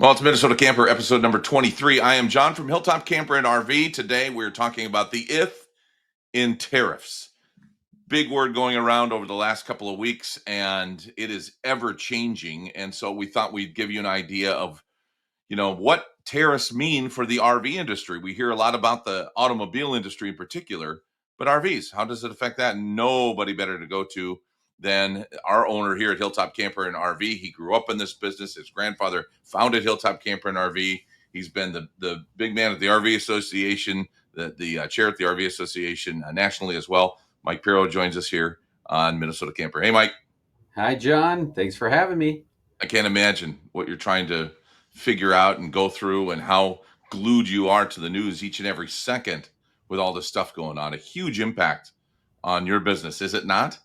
Well, it's Minnesota Camper episode number 23. I am John from Hilltop Camper and RV. Today we're talking about the if in tariffs. Big word going around over the last couple of weeks, and it is ever changing. And so we thought we'd give you an idea of, what tariffs mean for the RV industry. We hear a lot about the automobile industry in particular, but RVs, how does it affect that? Nobody better to go to than our owner here at Hilltop Camper and RV. He grew up in this business. His grandfather founded Hilltop Camper and RV. He's been the big man at the RV Association, the chair at the RV Association nationally as well. Mike Pirro joins us here on Minnesota Camper. Hey, Mike. Hi, John. Thanks for having me. I can't imagine what you're trying to figure out and go through and how glued you are to the news each and every second with all this stuff going on. A huge impact on your business, is it not?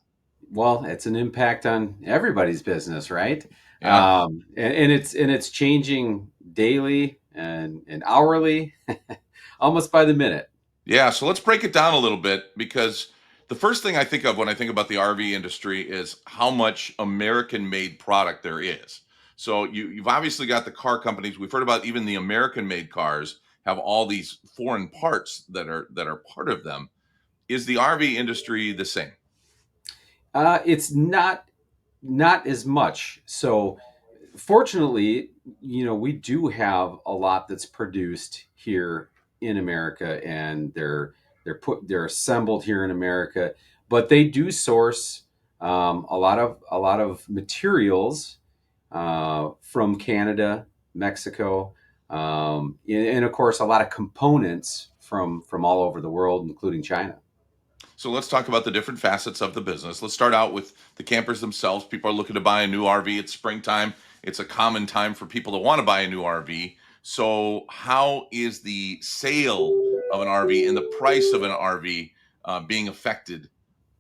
Well, it's an impact on everybody's business, right? Yeah. And it's changing daily and hourly, almost by the minute. Yeah. So let's break it down a little bit because the first thing I think of when I think about the RV industry is how much American made product there is. So you've obviously got the car companies. We've heard about even the American made cars have all these foreign parts that are part of them. Is the RV industry the same? It's not as much. So, fortunately, we do have a lot that's produced here in America, and they're assembled here in America. But they do source a lot of materials from Canada, Mexico, and of course a lot of components from all over the world, including China. So let's talk about the different facets of the business. Let's start out with the campers themselves. People are looking to buy a new RV. It's springtime. It's a common time for people to want to buy a new RV. So, how is the sale of an RV and the price of an RV being affected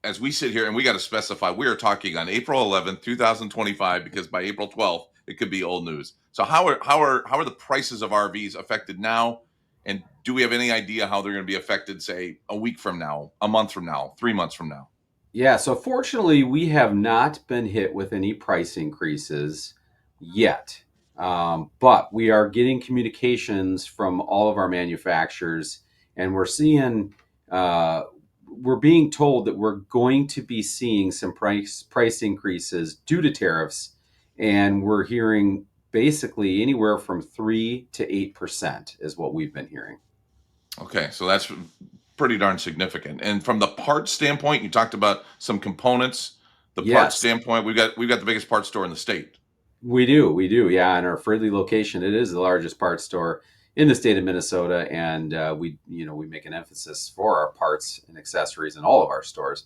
as we sit here? And we got to specify we are talking on April 11th, 2025, because by April 12th, it could be old news. So, how are the prices of RVs affected now? And do we have any idea how they're going to be affected, say, a week from now, a month from now, 3 months from now? Yeah, so fortunately, we have not been hit with any price increases yet. But we are getting communications from all of our manufacturers, and we're being told that we're going to be seeing some price increases due to tariffs, and we're hearing basically anywhere from 3 to 8% is what we've been hearing. Okay, so that's pretty darn significant. And from the parts standpoint, you talked about some components. The parts Yes. standpoint, we've got the biggest parts store in the state. We do. Yeah, in our Fridley location, it is the largest parts store in the state of Minnesota, and we make an emphasis for our parts and accessories in all of our stores.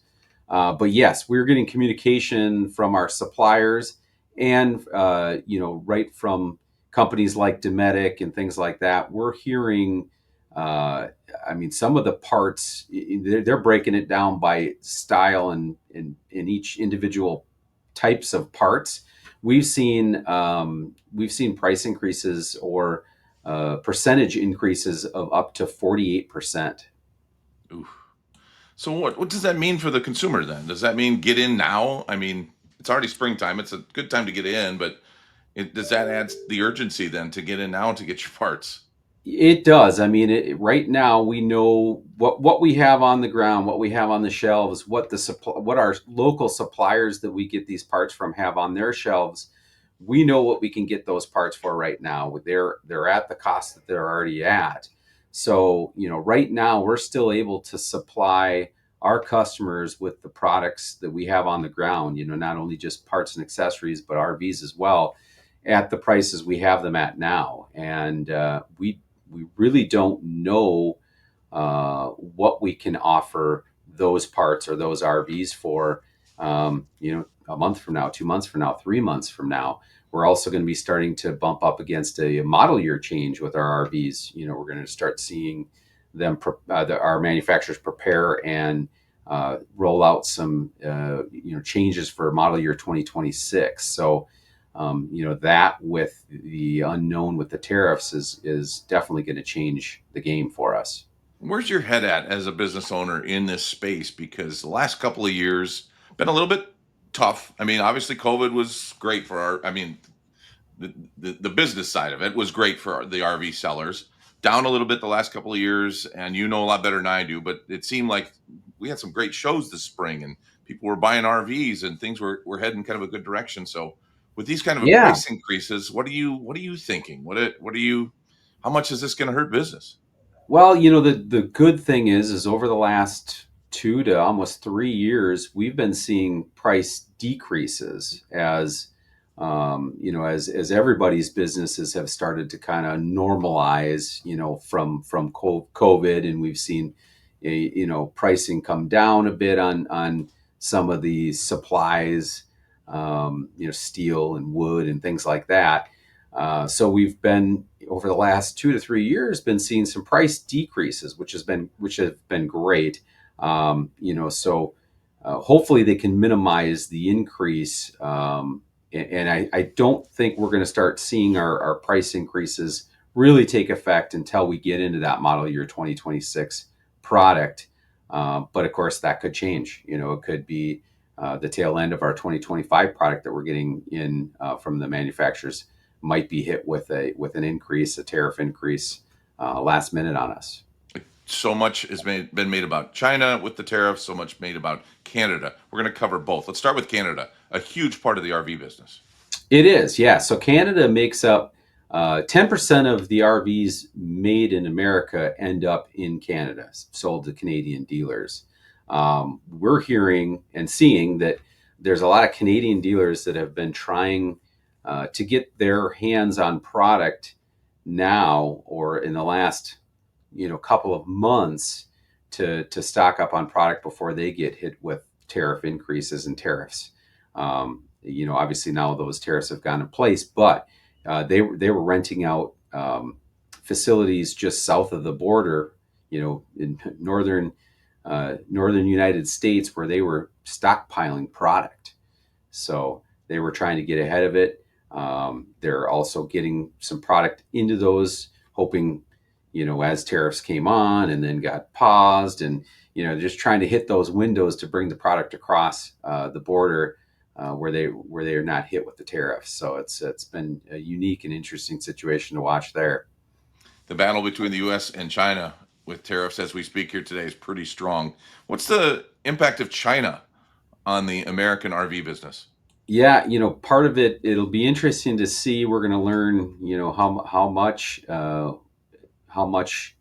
But yes, we're getting communication from our suppliers, and right from companies like Dometic and things like that. We're hearing, some of the parts they're breaking it down by style and in each individual types of parts. We've seen price increases or percentage increases of up to 48%. Ooh. So what does that mean for the consumer then? Does that mean get in now? I mean, it's already springtime. It's a good time to get in, but does that add the urgency then to get in now to get your parts? It does. I mean, right now we know what we have on the ground, what we have on the shelves, what our local suppliers that we get these parts from have on their shelves. We know what we can get those parts for right now. They're at the cost that they're already at. So, right now we're still able to supply our customers with the products that we have on the ground, not only just parts and accessories, but RVs as well, at the prices we have them at now. And we really don't know what we can offer those parts or those RVs for, a month from now, 2 months from now, 3 months from now. We're also going to be starting to bump up against a model year change with our RVs. We're going to start seeing our manufacturers prepare and roll out some, changes for model year 2026. So, that with the unknown with the tariffs is definitely going to change the game for us. Where's your head at as a business owner in this space? Because the last couple of years been a little bit tough. I mean, obviously COVID was great for our, I mean, the business side of it was great for the RV sellers. Down a little bit the last couple of years, and you know a lot better than I do, but it seemed like we had some great shows this spring, and people were buying RVs, and things were heading kind of a good direction. So, with these kind of Yeah. price increases, what are you thinking? What are you? How much is this going to hurt business? Well, the good thing is over the last 2 to almost 3 years, we've been seeing price decreases as as everybody's businesses have started to kind of normalize, from COVID, and we've seen pricing come down a bit on some of the supplies, steel and wood and things like that. So we've been over the last 2 to 3 years been seeing some price decreases, which have been great. So hopefully they can minimize the increase. And I don't think we're going to start seeing our price increases really take effect until we get into that model year 2026 product. But of course, that could change. It could be the tail end of our 2025 product that we're getting in from the manufacturers might be hit with an increase, a tariff increase, last minute on us. So much has been made about China with the tariffs, so much made about Canada. We're going to cover both. Let's start with Canada, a huge part of the RV business. It is, yeah. So Canada makes up 10% of the RVs made in America end up in Canada, sold to Canadian dealers. We're hearing and seeing that there's a lot of Canadian dealers that have been trying to get their hands on product now or in the last couple of months to stock up on product before they get hit with tariff increases and tariffs. Obviously now those tariffs have gone in place, but they were renting out facilities just south of the border, in northern United States, where they were stockpiling product. So they were trying to get ahead of it. They're also getting some product into those, hoping, as tariffs came on and then got paused, and just trying to hit those windows to bring the product across the border, where they are not hit with the tariffs. So it's been a unique and interesting situation to watch there. The battle between the U.S. and China with tariffs as we speak here today is pretty strong. What's the impact of China on the American RV business? Yeah, part of it'll be interesting to see. We're going to learn, how much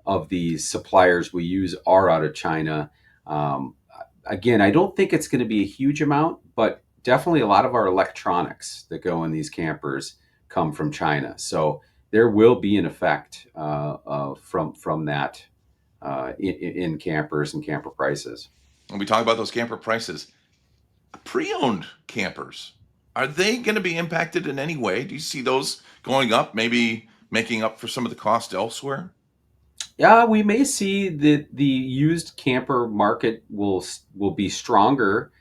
of the suppliers we use are out of China. Um, Again, I don't think it's going to be a huge amount, but definitely a lot of our electronics that go in these campers come from China. So there will be an effect from that in campers and camper prices. When we talk about those camper prices, pre-owned campers, are they going to be impacted in any way? Do you see those going up, maybe making up for some of the cost elsewhere? Yeah, we may see that the used camper market will be stronger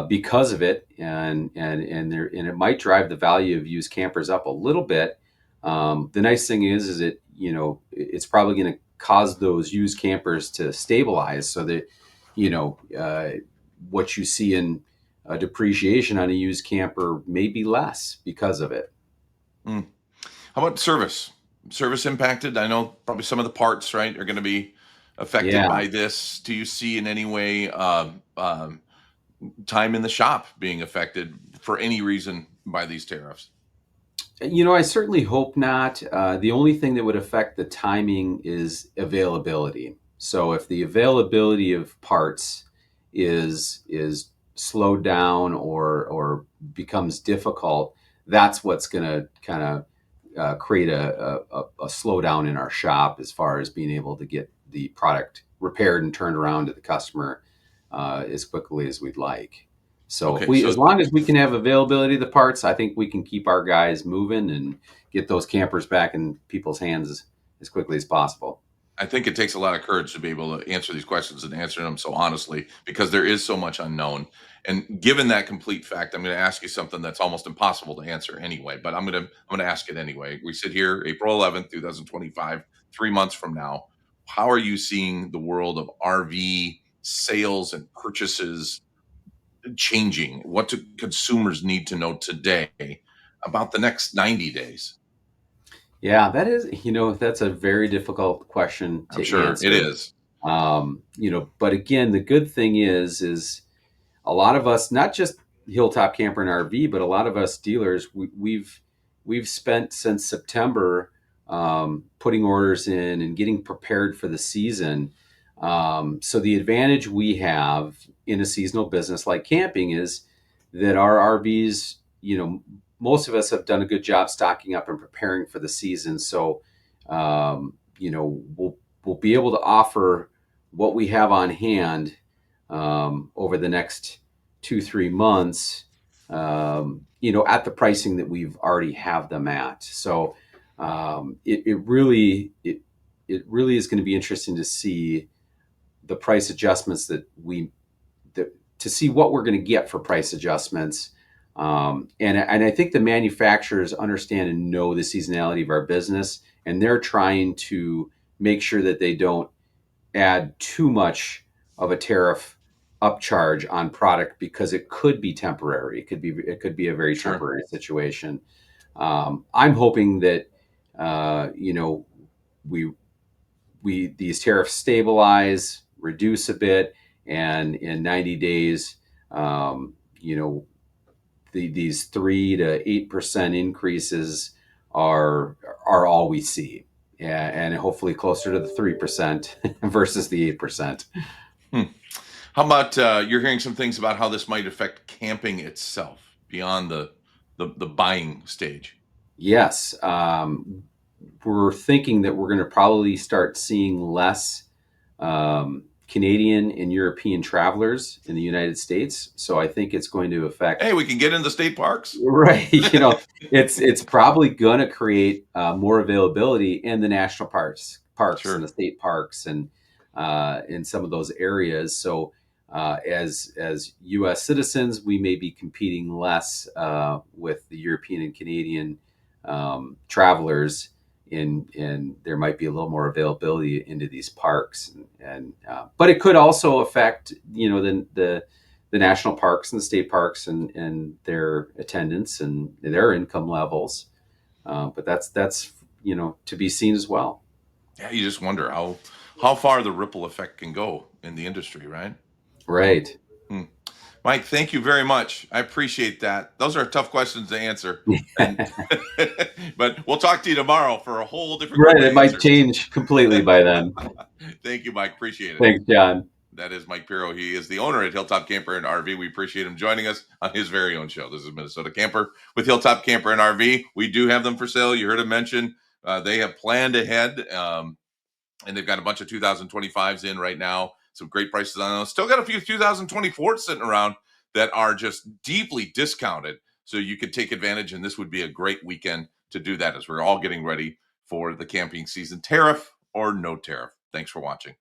because of it, and it might drive the value of used campers up a little bit. The nice thing is it it's probably going to cause those used campers to stabilize, so that what you see in depreciation on a used camper may be less because of it. Mm. How about service? Service impacted? I know probably some of the parts, right, are going to be affected Yeah. by this. Do you see in any way time in the shop being affected for any reason by these tariffs? I certainly hope not. The only thing that would affect the timing is availability. So if the availability of parts is slowed down or becomes difficult, that's what's going to kind of create a slowdown in our shop as far as being able to get the product repaired and turned around to the customer as quickly as we'd like. So Okay, as long as we can have availability of the parts, I think we can keep our guys moving and get those campers back in people's hands as quickly as possible. I think it takes a lot of courage to be able to answer these questions and answer them so honestly, because there is so much unknown. And given that complete fact, I'm going to ask you something that's almost impossible to answer anyway, but I'm going to ask it anyway. We sit here April 11th, 2025, 3 months from now. How are you seeing the world of RV sales and purchases changing? What do consumers need to know today about the next 90 days? Yeah, that is, that's a very difficult question I'm to sure it answer. is. But again, the good thing is a lot of us, not just Hilltop Camper and RV, but a lot of us dealers, we've spent since September putting orders in and getting prepared for the season. So the advantage we have in a seasonal business like camping is that our RVs, most of us have done a good job stocking up and preparing for the season. So, we'll be able to offer what we have on hand over the next 2-3 months, at the pricing that we've already have them at. So it really is going to be interesting to see the price adjustments to see what we're going to get for price adjustments. And I think the manufacturers understand and know the seasonality of our business, and they're trying to make sure that they don't add too much of a tariff upcharge on product because it could be temporary. It could be a very Sure. temporary situation. I'm hoping that we these tariffs stabilize, reduce a bit, and in 90 days, um, you know, these 3 to 8% increases are all we see, and hopefully closer to the 3% versus the 8%. Hmm. How about you're hearing some things about how this might affect camping itself beyond the buying stage? Yes, we're thinking that we're going to probably start seeing less Canadian and European travelers in the United States. So I think it's going to Hey, affect. we can get in the state parks. Right. It's probably going to create more availability in the national parks and Sure. the state parks and in some of those areas. So as U.S. citizens, we may be competing less with the European and Canadian travelers. And there might be a little more availability into these parks, but it could also affect the national parks and the state parks and their attendance and their income levels. But that's to be seen as well. Yeah, you just wonder how far the ripple effect can go in the industry, right? Right. Hmm. Mike, thank you very much. I appreciate that. Those are tough questions to answer, and but we'll talk to you tomorrow for a whole different group Right. of It might answers. change completely by then. Thank you, Mike. Appreciate it. Thanks, John. That is Mike Pirro. He is the owner at Hilltop Camper and RV. We appreciate him joining us on his very own show. This is Minnesota Camper with Hilltop Camper and RV. We do have them for sale. You heard him mention they have planned ahead, and they've got a bunch of 2025s in right now. Some great prices on those. Still got a few 2024s sitting around that are just deeply discounted. So you could take advantage, and this would be a great weekend to do that as we're all getting ready for the camping season. Tariff or no tariff. Thanks for watching.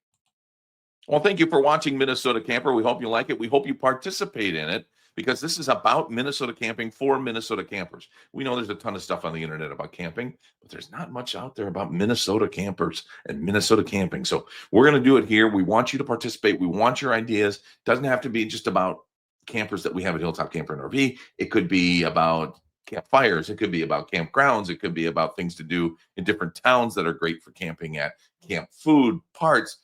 Well, thank you for watching Minnesota Camper. We hope you like it. We hope you participate in it because this is about Minnesota camping for Minnesota campers. We know there's a ton of stuff on the internet about camping, but there's not much out there about Minnesota campers and Minnesota camping. So we're going to do it here. We want you to participate. We want your ideas. It doesn't have to be just about campers that we have at Hilltop Camper and RV. It could be about campfires. It could be about campgrounds. It could be about things to do in different towns that are great for camping at, camp food, parts,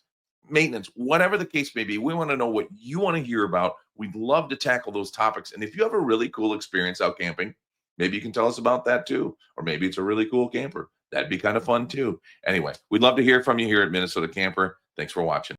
maintenance, whatever the case may be. We want to know what you want to hear about. We'd love to tackle those topics. And if you have a really cool experience out camping, maybe you can tell us about that too. Or maybe it's a really cool camper. That'd be kind of fun too. Anyway, we'd love to hear from you here at Minnesota Camper. Thanks for watching.